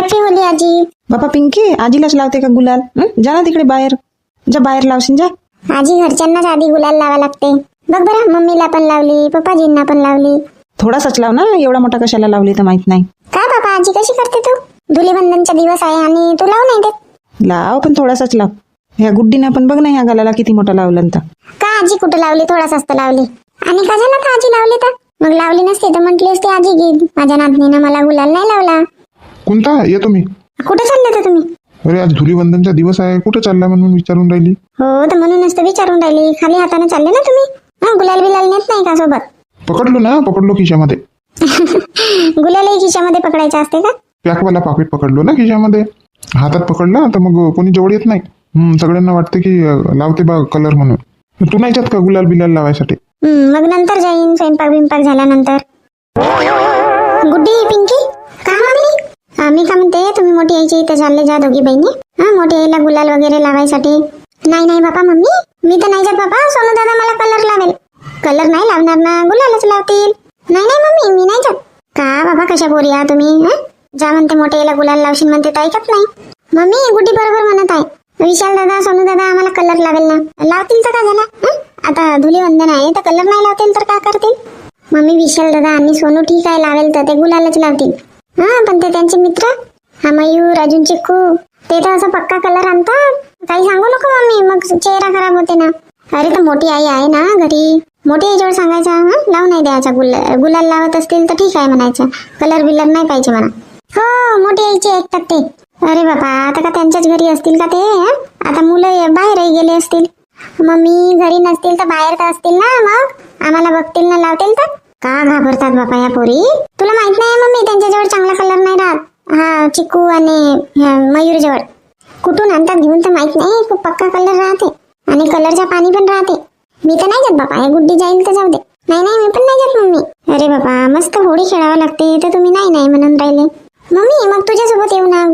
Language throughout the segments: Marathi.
हॅपी होली आजी. बापा पिंकी, आजीलाच लावते का गुलाल? जा ना तिकडे बाहेर, जा बाहेर लावशील जा. आजी घरच्यांनाच आधी गुलाल लावा लागते. बघ बरं, मम्मीला पण लावली, पप्पाजींना पण लावली. थोडासाच लाव ना, एवढा मोठा कशाला लावली तर माहित नाही. काय बाबा आजी कशी करते तू? धुलीवंदनचा दिवस आहे आणि तू लावू नाही देत? लाव, पण थोडासाच लाव. ह्या गुड्डीनं पण बघ ना ह्या गालाला किती मोठा लावलं तर. का आजी कुठं लावली? थोडासाच तर लावली. आणि का झालं तर आजी लावली तर? मग लावली नसती तर म्हटली असती आजी की माझ्या नातनीनं मला गुलाल नाही लावला. कोणता येतो मी? कुठे चालले तर तुम्ही? अरे आज धुलीवंदनचा दिवस आहे, कुठं चालला म्हणून विचारून राहिली. हो तर म्हणूनच तर विचारून राहिली. खाली हाताने चालले ना तुम्ही? गुलाल बिलाल नेत नाही का सोबत? पकडलो खिशामध्ये. गुलालही खिशामध्ये पकडायचा असते का? पॅकवाला पाकिट पकडलो ना खिशामध्ये. हातात पकडला तर मग कोणी जवळ येत नाही. सगळ्यांना वाटतं की लावते बा कलर म्हणून. तू नाही जात का गुलाल बिलाल लावायसाठी? मग नंतर जाईन, स्वयंपाक बिंपाक झाल्यानंतर. गुड्डी, पिंकी, का मागली? मी का म्हणते, तुम्ही मोठी आईच्या इथे चालले जा दोघी बहिणी. मोठी आईला गुलाल वगैरे लावायसाठी. नाही बाबा मम्मी, मी तर नाही जात बाबा. सोनू दादा मला कलर लावेल. कलर नाही लावणार ना, गुलालच लावतील. नाही मम्मी, मी नाही जात. का बाबा कशा पोरी आहात तुम्ही? जा म्हणते मोठ्या आईला गुलाल लावशील म्हणते तर ऐकत नाही. मम्मी गुड्डी बरोबर म्हणत आहे. विशाल दादा, सोनू दादा आम्हाला कलर लावेल ना. लावतील तर का झाला? आता धुलीवंदन आहे तर कलर नाही लावतील तर काय करतील? मम्मी विशाल दादा आणि सोनू ठीक आहे लावेल तर ते गुलालच लावतील. पण ते त्यांचे मित्र मयूर, अजून चिक्कू, ते तर असं पक्का कलर आणतात. काही सांगू नको मम्मी, मग चेहरा खराब होते ना. अरे तर मोठी आई आहे ना घरी, मोठी आईजवळ सांगायचं लावू नाही द्यायचा. गुलाल लावत असतील तर ठीक आहे म्हणायचं, कलर बिलर नाही पाहिजे म्हणा. हो मोठी आईचे ऐकतात ते. अरे बाबा आता का त्यांच्याच घरी असतील का ते? आता मुलं बाहेरही गेले असतील. मम्मी घरी नसतील तर बाहेर तर असतील ना, मग आम्हाला बघतील ना लावतील तर. का घाबरतात बापा या पोरी? तुला माहित नाही मम्मी त्यांच्याजवळ चांगला कलर नाही राहत. चिक्कू आणि मयूर जवळ कुठून आणतात घेऊन तर माहित नाही. खूप पक्का कलर राहते आणि कलरचा पाणी पण राहते. मी तर नाही जात बापा. हे गुड्डी जाईल तर जाऊ दे. नाही मी पण नाही जात मम्मी. अरे बाबा मस्त होळी खेळावं लागते तर तुम्ही नाही म्हणून राहिले. मम्मी मग तुझ्यासोबत येऊ ना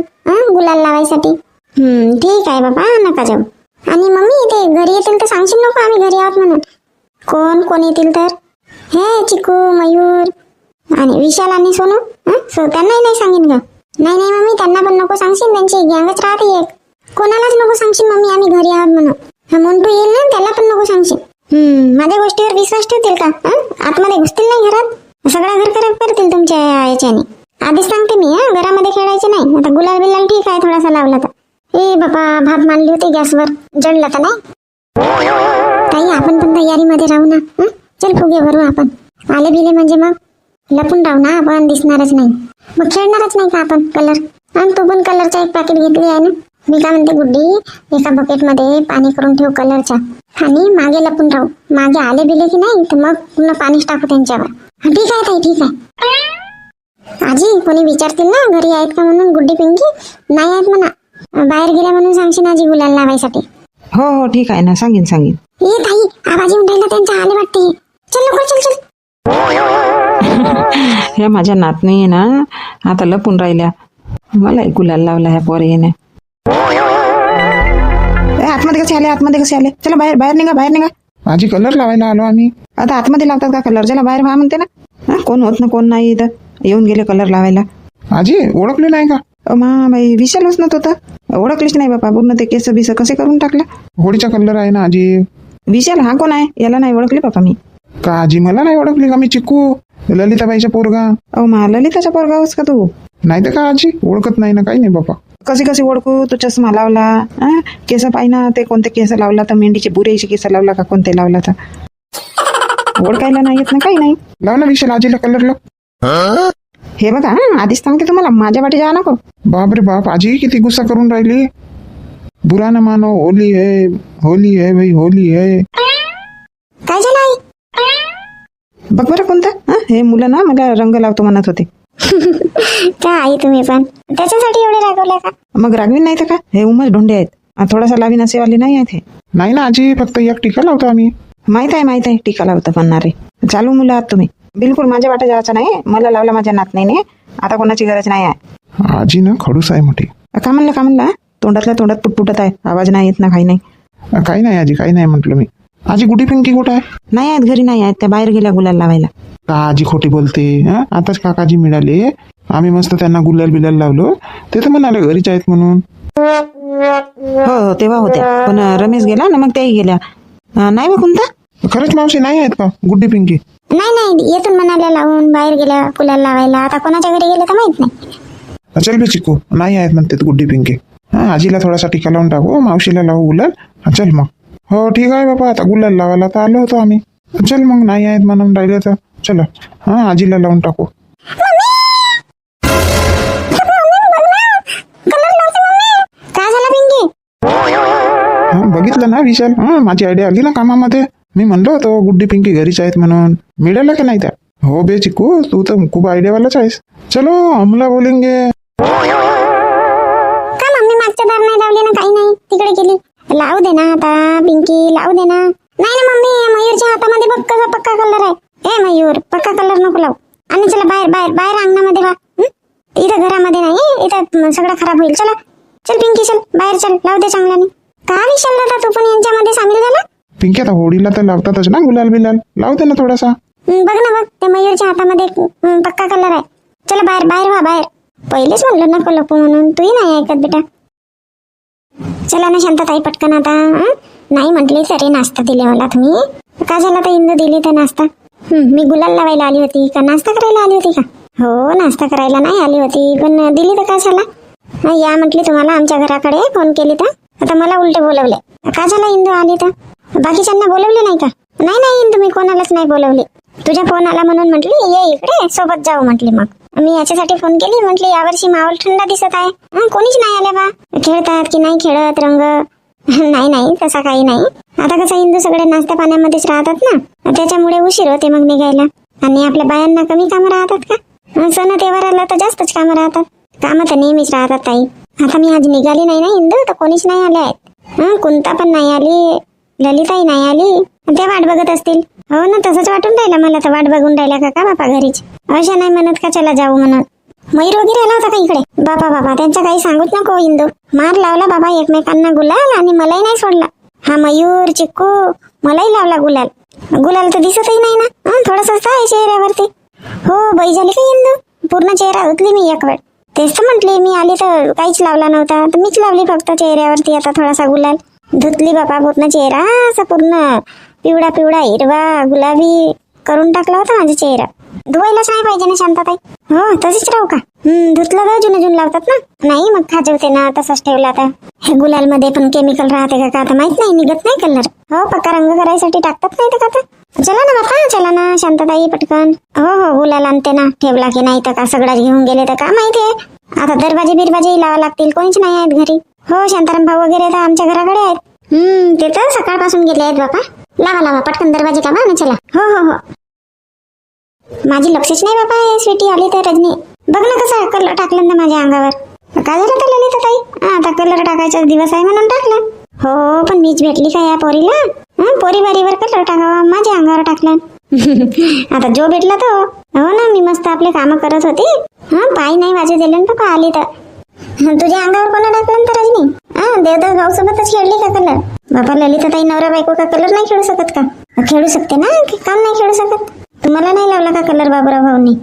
गुलाल लावायसाठी. ठीक आहे बाबा, नका जाऊ. आणि मम्मी ते घरी येतील तर सांगशील नको आम्ही घरी आहोत म्हणून. कोण येतील तर? हे चिकू, मयूर आणि विशाल आणि सोनू. त्यांनाही नाही सांगेन ग. नाही मम्मी त्यांना पण नको सांगशील, त्यांची गँगच राहते एक. कोणालाच नको सांगशील मम्मी आम्ही घरी आहोत म्हणून. मोंटू येईल ना त्याला पण नको सांगशील. माझ्या गोष्टीवर विश्वास ठेवतील का? आतमध्ये घुसतील नाही घरात? सगळं घर खराब करतील तुमच्या याच्याने. आधीच सांगते मी, घरामध्ये खेळायचे नाही. आता गुलाल बिलाल ठीक आहे थोडासा लावला तर. ए बाबा भात मांडली होती गॅसवर, जळलं तर नाही? ताई आपण पण तयारीमध्ये राहू ना. चल फुगे भरू आपण. आले बिले म्हणजे मग लपून राहू ना आपण, दिसणारच नाही. मग खेळणारच नाही का आपण कलर? तू पण कलरचा एक पॅकेट घेतली आहे ना. मी काय म्हणते गुड्डी, एका बकेटमध्ये पाणी करून ठेव कलरचा आणि मागे लपून राहू. मागे आले बिले की नाही तर मग पुन्हा पाणीच टाकू त्यांच्यावर. ठीक आहे ताई, ठीक आहे. आजी कोणी विचारतील ना घरी आहेत का म्हणून गुड्डी पिंकी? नाही आहेत म्हणा, बाहेर गेल्या म्हणून सांगशील आजी गुलाल लावायसाठी. हो ठीक आहे ना, सांगेन. ये ताई आवाज येऊन राहिला त्यांचा, आले वाटते. चल लवकर चल. ह्या माझ्या नातनी आहे ना आता लपून राहिल्या. मला गुलाल लावला ह्या पोरीने. आतमध्ये कसे आले? चला बाहेर निघा. आजी कलर लावायला आलो आम्ही. आता आतमध्ये लावतात का कलर? ज्याला बाहेर व्हा म्हणते ना. कोण होत ना कोण नाही इथं येऊन गेले कलर लावायला. आजी ओळखले नाही का? बाई विशालच नव्हतं तर ओळखलीच नाही बापा. पूर्ण ते केस बिस कसे करून टाकला. होळीचा कलर आहे ना आजी. विशाल हा कोण आहे? याला नाही ओळखली बापा मी. का आजी मला नाही ओळखली का? मी चिक्कू, ललिताबाईचा पोरगा. ललिताचा पोरगा होस का तू? नाही तर का आजी ओळखत नाही ना? काही नाही बापा. कशी ओळखू? तू चष्मा लावला, केस पाहिना ते कोणते केस लावला तर? मेंढीचे बुरेचे केस लावला का कोणते लावला तर? ओळखायला नाही येत ना, काही नाही. लाव ना विशाल आजीला कलर लाव. हे बघा आधीच सांगते तुम्हाला, माझ्या वाटी जा नको. बाप रे बाप, आजी किती गुस्सा करून राहिली. बुरा न मानो, होली है भाई, होली है. काय झालं आई? बघ बरं कोणता? हे मुलं ना मला रंग लावतो म्हणत होते. का आई तुम्ही पण त्याच्यासाठी एवढे रागवले का? मग रागवीन नाही तर का? हे उमस ढोंडे आहेत. थोडासा लावीन असेवाली नाही आहेत हे. नाही ना आजी, फक्त एक टीका लावतो आम्ही. माहित आहे टीका लावतं म्हणणारे. चालू मुलं आहात तुम्ही. बिलकुल माझ्या वाटा जायचं नाही. मला लावला माझ्या नातनीने, आता कोणाची गरज नाही आहे. आजी ना खडूस आहे मोठी. का म्हणला? तोंडातल्या तोंडात पुटपुटत आहे, आवाज नाही येत ना, काही नाही. काही नाही आजी, काही नाही म्हटलं मी. आजी गुड्डी पिंकी कुठं आहे? नाही आहेत घरी, नाही आहेत, त्या बाहेर गेल्या गुलाल लावायला. का आजी खोटी बोलते? हा, आताच काकाजी मिळाले, आम्ही मस्त त्यांना गुलाल बिलाल लावलो, ते तर म्हणाले घरीच आहेत म्हणून. हो हो तेव्हा होत्या, पण रमेश गेला ना मग त्याही गेल्या. नाही बा कोणता? खरंच मावशी नाही आहेत का गुड्डी पिंकी? नाही नाही, येतून म्हणाल्या लावून बाहेर गेल्या गुलाल लावायला. आता कोणाच्या घरी गेले तर माहित नाही. चल बे चिकू, नाही आहेत म्हणते गुड्डी पिंकी. हा, आजीला थोडासा टिका लावून टाकू, मावशीला लावू गुलाल. चल मग. हो ठीक आहे बाबा, आता गुलाल लावायला तर आलो होतो आम्ही. चल मग, नाही आहेत म्हणून राहिले तर चला, हा आजीला लावून टाकू. काय झालं पिंकी? हा, बघितलं ना विशाल, हा माझी आयडिया आली ना कामामध्ये. मी म्हणलो होतो गुड्डी पिंकी घरीच आहेत म्हणून. मिळालं की नाही त्या? हो बे चिकू, तू तर खूप आयडियावालाच आहेस. चलो हमला बोलेंगे. का मम्मी मागच्या दार नाही लावली ना? काही नाही, तिकडे गेली. लावू दे ना आता पिंकी, लावू दे ना. नाही ना मम्मी, मयूरच्या हातामध्ये बघ कसा पक्का कलर आहे. ए मयूर, पक्का कलर नको लावू. आणि चला बाहेर बाहेर बाहेर अंगणामध्ये वा. इथं घरामध्ये नाही, इथं सगळं खराब होईल. चला चल पिंकी, चल बाहेर, चल लावू दे चांगल्याने. का विशाल दादा तू पण यांच्यामध्ये सामील झाला? पिंकी आता होळीला तर लावतातच ना गुलाल बिलाल, लावू दे ना थोडासा. बघ ना बघ, ते मयूरच्या हातामध्ये पक्का कलर आहे. चला बाहेर बाहेर व्हा बाहेर. पहिलेच म्हणलं नको लपू म्हणून, तूही नाही ऐकत बेटा. चला ना शांताताई पटकन आता. नाही म्हटली तरी नाश्ता दिले मला तुम्ही. का झाला तर इंदू दिली तर नाश्ता? मी गुलाल लावायला आली होती का नाश्ता करायला आली होती का? हो, नाश्ता करायला नाही आली होती, पण दिली तर का झाला? या म्हटली तुम्हाला आमच्या घराकडे, फोन केली तर आता मला उलटे बोलवले. का झालं इंदू आली तर? बाकीच्यांना बोलवले नाही का? नाही नाही इंदू, मी कोणालाच नाही बोलवले. तुझा फोन आला म्हणून म्हटली ये इकडे सोबत जाऊ म्हटली. मग मी याच्यासाठी फोन केली, म्हटली यावर्षी माहोल थंडा दिसत आहे. कोणीच नाही आले बा. खेळतात की नाही खेळत रंग? नाही नाही तसा काही नाही. आता कसं हिंदू सगळे नाश्ता पाण्यामध्येच राहतात ना, त्याच्यामुळे उशीर होते मग निघायला. आणि आपल्या बायांना कमी कामं राहतात का? सण तेव्हाराला तर जास्तच कामं राहतात. कामं तर नेहमीच राहतात ताई. आता मी आज निघाली नाही ना हिंदू, तर कोणीच नाही आले आहेत. कुंता पण नाही आली, ललिताही नाही आली. त्या वाट बघत असतील. हो ना, तसंच वाटून राहिलं मला तर. वाट बघून राहिल्या का बापा घरीच? अशा नाही म्हणत का चला जाऊ म्हणून. मयूर वगैरे आला होता का इकडे? बाबा बाबा त्यांचा काही सांगूच नको इंदू. मार लावला बाबा एकमेकांना गुलाल, आणि मलाही नाही सोडला. हा मयूर चिक्कू मलाही लावला गुलाल. गुलाल तर दिसतही नाही ना, थोडंसं आहे चेहऱ्यावरती. हो बाई झाली का इंदू? पूर्ण चेहरा धुतली मी एक वेळ. तेच तर म्हटली, मी आली तर काहीच लावला नव्हता, तर मीच लावली फक्त चेहऱ्यावरती आता थोडासा गुलाल. धुतली बाबा पूर्ण चेहरा, असा पूर्ण पिवळा पिवळा हिरवा गुलाबी करून टाकला होता माझा चेहरा. धुवायलाच नाही पाहिजे ना शांताताई? हो तशीच राहू का? धुतलं का जुनं लावतात ना? नाही मग खाजवते ना, तसाच ठेवला आता. हे गुलाल मध्ये पण केमिकल राहते का आता माहित नाही, निघत नाही कलर. हो पक्का रंग करायसाठी टाकतात नाही तर का? चला ना बापा, चला ना शांताताई पटकन. हो हो गुलाल आणते ना, ठेवला की नाही तर का सगळ्याच घेऊन गेले तर का माहितीये. आता दरवाजे बिरवाजेही लावा लागतील, कोणीच नाही आहेत घरी. हो शांताराम भाऊ वगैरे तर आमच्या घराकडे आहेत. ते तर सकाळपासून गेले आहेत बापा. लावा लावा पटकन दरवाजे कामा ना, चला. हो हो हो. माझी लक्षच नाही बापा. हे स्वीटी आली तर रजनी बघ ना कसा कलर टाकलं ना माझ्या अंगावर. काय झालं तर ललिता ताई? आता कलर टाकायचा दिवस आहे म्हणून टाकलं. हो पण मीच भेटली का या पोरीला? पोरी बारीवर कलर टाकावा, माझ्या अंगावर टाकला. आता जो भेटला तो. हो ना, मी मस्त आपले काम करत होती. पाय नाही वाजू दिले ना बाबा आली तर. तुझ्या अंगावर कोणा टाकलं तर रजनी? देवदास भाऊ सोबतच खेळली का कलर? बाबा ललिता ताई नवरा बायको का कलर नाही खेळू शकत का? खेळू शकते ना, काम नाही खेळू शकत. तुम्हाला नाही लावला का कलर बाबूराव भाऊनी?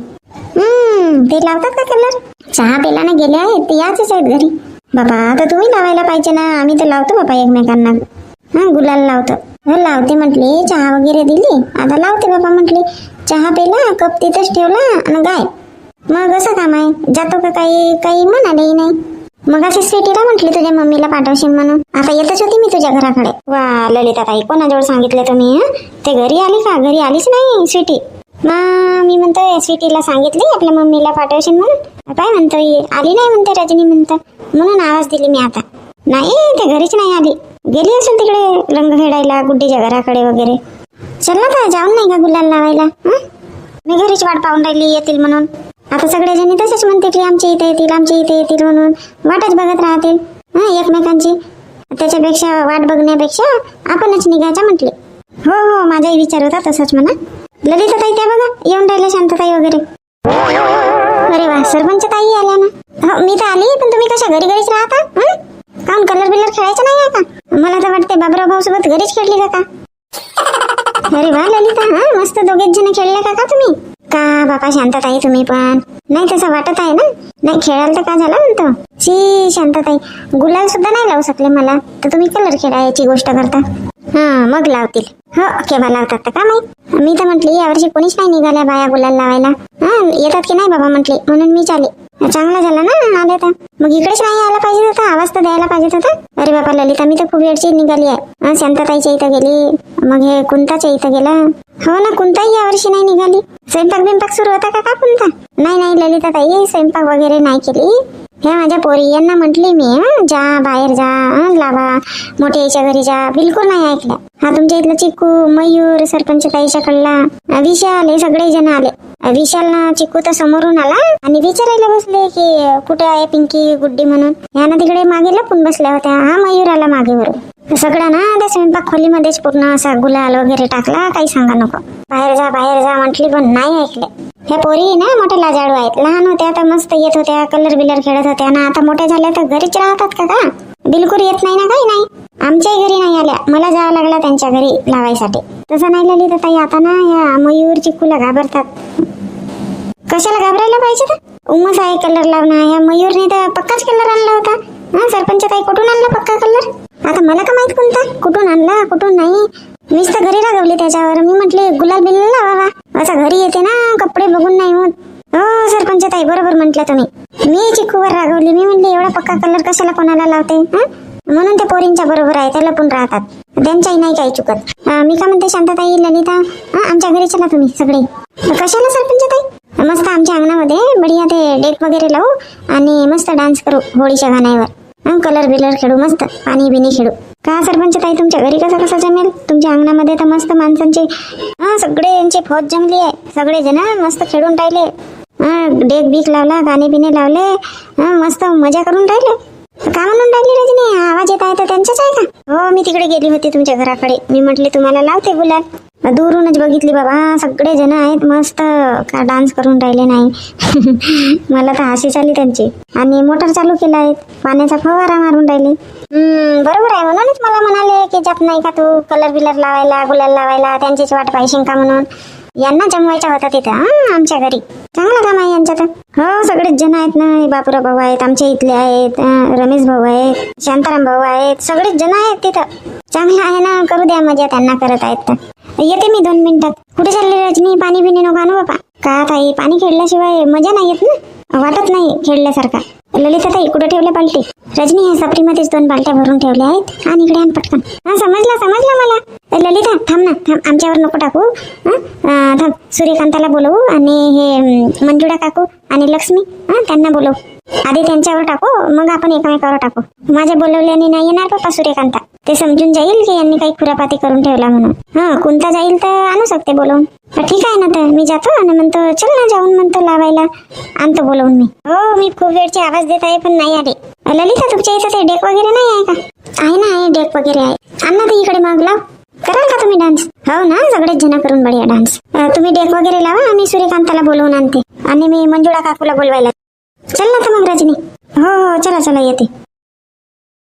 ते लावतात का कलर? चहा पेला ना गेले आहेत, याच आहेत घरी. बाबा आता तुम्ही लावायला पाहिजे ना, आम्ही तर लावतो बाबा एकमेकांना. गुलाल लावतो. लावते म्हटली, चहा वगैरे दिली, आता लावते बाबा म्हटली. चहा पेला, कप तिथंच ठेवला आणि गाय. मग असं काम आहे, जातो का काही काही म्हणालेही नाही. मग अशी स्वीटीला म्हटली तुझ्या मम्मीला पाठवशील म्हणून. आता येतच होती मी तुझ्या घराकडे. वा ललिता ताई, कोणाजवळ सांगितलं तुम्ही? ते घरी आली का? घरी आलीच नाही स्वीटी. मी म्हणतोय स्वीटीला सांगितली आपल्या मम्मीला पाठवशील म्हणून. काय म्हणतोय? आली नाही म्हणते रजनी म्हणतं, म्हणून आवाज दिली मी. आता नाही, ते घरीच नाही आली, गेली असेल तिकडे रंग खेळायला गुड्डीच्या घराकडे वगैरे. चल ना तर जाऊन नाही का गुलाल लावायला? मी घरीच वाट पाहून राहिली येतील म्हणून. आता सगळेजणी तसेच म्हणते की आमच्या इथे येतील, आमच्या इथे येतील म्हणून वाटच बघत राहतील एकमेकांची. त्याच्यापेक्षा वाट बघण्यापेक्षा आपणच निघायचं म्हटले. हो हो माझाही विचार होता तसंच म्हणा. ललिता ताई त्या बघा येऊन राहिल्या, शांतताई वगैरे. अरे वा, सरपंच ताई आल्या ना. हो मी तर आली, पण तुम्ही कशा घरी घरीच राहता? काऊन कलर बिलर खेळायचं नाही आहे का? मला तर वाटते बाबराव भाऊ सोबत घरीच खेळली का? अरे वा ललिता, हा मस्त दोघेच जण खेळले का तुम्ही? का बापा शांतताई तुम्ही पण नाही तसं वाटत आहे ना? नाही खेळायला तर का झालं म्हणतो? शी शांतताई, गुलाल सुद्धा नाही लावू शकले मला, तर तुम्ही कलर खेळायची गोष्ट करता. हा मग लावतील. हो केव्हा लावतात तर का माहित. मी तर म्हटली यावर्षी कोणीच नाही निघाल्या बाया गुलाल लावायला. हा येतात की नाही बाबा म्हटली, म्हणून मी चाले. चांगला झाला ना आले तर. मग इकडेच नाही यायला पाहिजे होता, आवाज तर द्यायला पाहिजे होता. अरे बाबा ललिता, मी तर खूप वेळची निघाली आहे. शांतताईच्या इथं गेली, मग हे कुंताच्या इथं गेला. हो ना, कुंताही यावर्षी नाही निघाली. स्वयंपाक बिंपाक सुरू होता का कुंता? नाही ललिता ताई, स्वयंपाक वगैरे नाही केली. हे माझ्या पोरी यांना म्हटली मी, जा बाहेर जा, लावा, मोठ्या आईच्या घरी जा, बिलकुल नाही ऐकल्या. हा तुमच्या इथला चिक्कू, मयूर, सरपंच ताईच्या कडला, विशाल, हे सगळे जण आले. विशाल ना चिक्कू तर समोरून आला आणि विचारायला बसले की कुठे आहे पिंकी, गुड्डी म्हणून. ह्यानं तिकडे मागे लपून बसल्या होत्या. हा मयूर आला मागे वरून. सगळं ना त्या स्वयंपाक खोलीमध्येच पूर्ण असा गुलाल वगैरे टाकला, काही सांगा नको. बाहेर जा म्हटली पण नाही ऐकले. ह्या पोरी ना मोठ्या लाजाळू आहेत. लहान होत्या तर मस्त येत होत्या, कलर बिलर खेळत होत्या ना. आता मोठ्या झाल्या तर घरीच राहतात का? बिलकुल येत नाही ना, काही नाही. आमच्याही घरी नाही आल्या, मला जावं लागला त्यांच्या घरी लावायसाठी. तसं नाही ललित ताई, आता ना या मयूर चिक्कूला घाबरतात. कशाला घाबरायला पाहिजे तर? उमस आहे कलर लावणं. ह्या मयूरने तर पक्काच कलर आणला होता. हा सरपंच ताई कुठून आणला पक्का कलर? आता मला का माहित कोणता कुठून आणला कुठून नाही. मीच तर घरी रागवली त्याच्यावर. मी म्हटले गुलाल बिलाल लावा, असं घरी येते ना कपडे बघून नाही होत. हो सरपंच ताई बरोबर म्हटलं तुम्ही. मी चिक्कूवर रागवली. मी म्हटले एवढा पक्का कलर कशाला कोणाला लावते. म्हणून ते पोरींच्या बरोबर आहे, त्या लपून राहतात. त्यांच्याही नाही काही चुकत. मी का म्हणते शांतताई, ललिता, आमच्या घरी चला तुम्ही सगळे. कशाला सरपंच ताई? मस्त आमच्या अंगणामध्ये बढिया ते डेक वगैरे लावू आणि मस्त डान्स करू होळीच्या गाण्यावर. कलर बिलर खेळू, मस्त पाणी बिनी खेळू. का सरपंच ताई तुमच्या घरी कसं जमेल? तुमच्या अंगणामध्ये तर मस्त माणसांचे सगळे यांचे फौज जमली आहे. सगळे जण मस्त खेळून राहिले. डेक बीक लावला, गाणे बिने लावले, मस्त मजा करून राहिले. का म्हणून राहिली रजनी? आवाज येत आहे तर त्यांचाच आहे का? हो मी तिकडे गेली होती तुमच्या घराकडे. मी म्हटले तुम्हाला लावते गुलाल. दूरूनच बघितली बाबा, सगळे जण आहेत मस्त का डान्स करून राहिले नाही. मला तर हसी आली त्यांची. आणि मोटर चालू केला आहे, पाण्याचा फवारा मारून राहिले. बरोबर आहे, म्हणूनच मला म्हणाले की जात नाही का तू कलर बिलर लावायला, गुलाल लावायला, त्यांचीच वाट पाहिजे का म्हणून. यांना जमवायचा होता तिथं आमच्या घरी. चांगला काम आहे यांच्या तर. हो सगळेच जण आहेत ना. बापुरा भाऊ आहेत, आमच्या इथले आहेत, रमेश भाऊ आहेत, शांताराम भाऊ आहेत, सगळेच जण आहेत तिथं. चांगलं आहे ना, करू द्या मजा त्यांना करत आहेत तर. येते मी 2 मिनिटात. कुठे चालली रजनी? पाणी बिनी नको आणू बापा. का ताई, पाणी खेळल्याशिवाय मजा नाही येत ना, वाटत नाही खेळल्यासारखा. ललिता ताई कुठे ठेवल्या बाल्टी? रजनी ह्या सपरीमध्येच 2 बाल्ट्या भरून ठेवल्या आहेत. आणि इकडे आण पटकन. समजला मला. ललिता थांब ना, थांब, आमच्यावर नको टाकू. थांब, सूर्यकांताला बोलवू आणि हे मंजुळा काकू आणि लक्ष्मी त्यांना बोलवू. आधी त्यांच्यावर टाकू, मग आपण एकमेकावर टाकू. माझ्या बोलवल्याने नाही येणार पप्पा सूर्यकांता. ते समजून जाईल की यांनी काही खुरापाती करून ठेवला म्हणून. कोणता जाईल तर आणू शकते बोलवून. ठीक आहे ना, तर मी जातो आणि म्हणतो चल ना जाऊन म्हणतो लावायला आणतो बोलवून मी. हो मी खूप वेळची आवाज देत आहे पण नाही आले. ललिता तुमच्या इथं ते डेक वगैरे नाही आहे का? आहे ना, आहे डेक वगैरे आहे. आण ना ते इकडे, मग लाव. कराल का तुम्ही डान्स? हो ना, सगळेच जण करून बढिया डान्स. तुम्ही डेक वगैरे लावा, आम्ही सूर्यकांताला बोलवून आणते आणि मी मंजुळा काकूला बोलवायला. चल ना तर मग रजनी. हो चला येते.